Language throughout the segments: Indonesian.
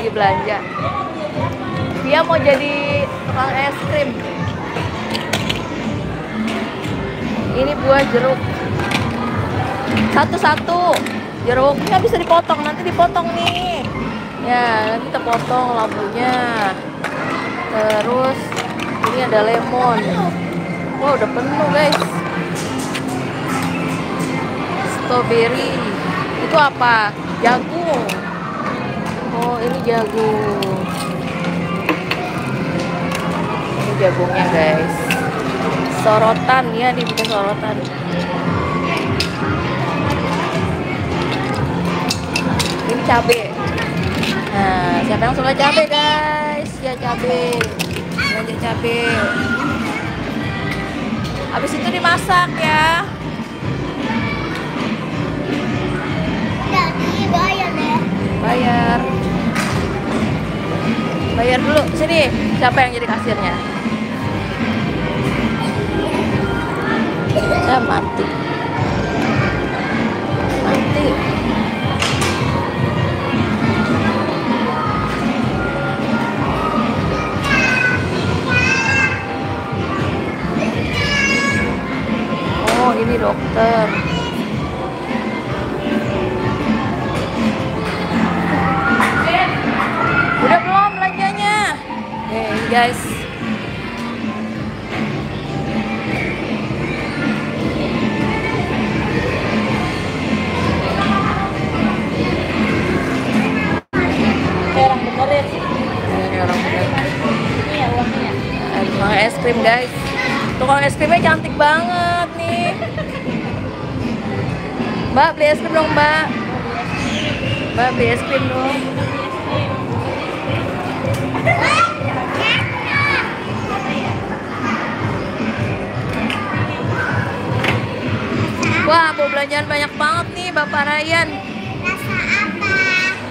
lagi belanja. Dia mau jadi tukang es krim. Ini buah jeruk. Satu-satu. Jeruknya bisa dipotong, nanti dipotong nih. Ya, nanti kita potong labunya. Terus ini ada lemon. Wow, udah penuh guys. Strawberry. Itu apa? Jagung. Oh, ini jagung. Ini jagungnya guys. Sorotan ya, dibikin sorotan. Ini cabe. Nah, siapa yang suka cabe guys? Ya cabe. Belanja cabe. Habis itu dimasak ya. Jadi bayar deh. Bayar. Bayar dulu. Sini, siapa yang jadi kasirnya? Ya mati. Mati. Oh, ini dokter. Udah belum belanjanya? Guys. Orang benerin. Ini orang bener. Ini ya uangnya. Tukang es krim guys. Tukang es krimnya cantik banget nih. Mbak, beli es krim dong mbak. Mbak, beli es krim dong. Wah, mau belanjaan banyak banget nih Bapak Ryan. Rasa apa?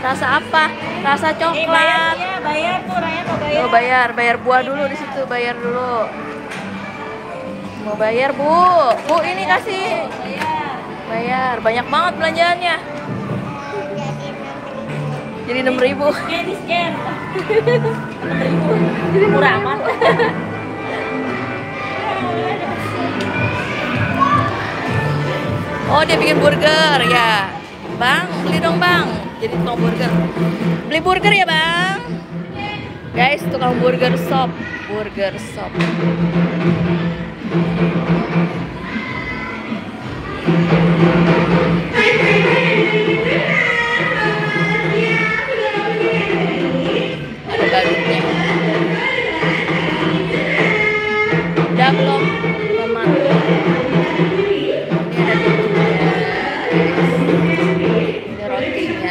Rasa apa? Rasa coklat. Bayar tuh, Raya mau bayar. Oh, bayar buah dulu di situ, bayar dulu. Mau bayar, Bu. Bu, ini kasih. Bayar. Banyak banget belanjaannya. Jadi 6.000. Di scan. 6.000. Jadi murah amat. Oh, dia bikin burger ya. Bang, beli dong, Bang. Jadi tukang burger. Beli burger ya, Bang. Guys, tukang burger shop. Burger shop. Ada badutnya. Udah belum? Tomat. Ini ada rotinya.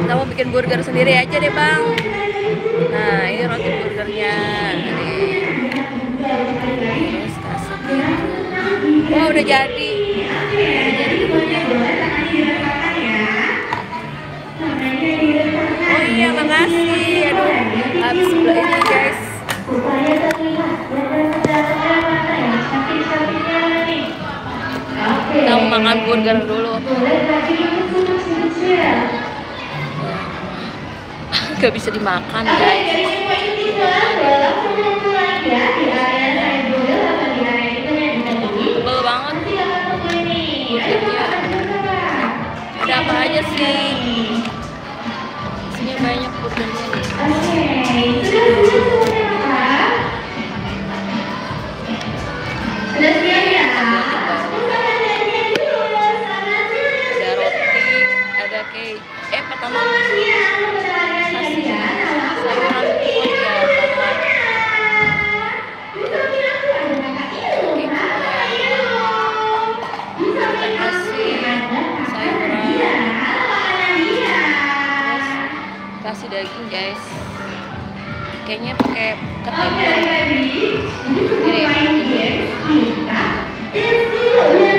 Kita mau bikin burger sendiri aja deh bang. Nah ini roti burgernya. Terus kasih. Oh udah jadi. Oh iya makasih. Aduh habis sebelah ini guys. Kita mau makan burger dulu. Gak bisa dimakan guys. Tebal banget burgernya. Ada apa aja sih? Isinya banyak burgernya nih. Ada roti, ada cake. Pertama kasih sayuran kulit ya, tomat. Kita kasih sayuran. Terus kasih daging guys. Kayaknya pakai ketimbang. Ini.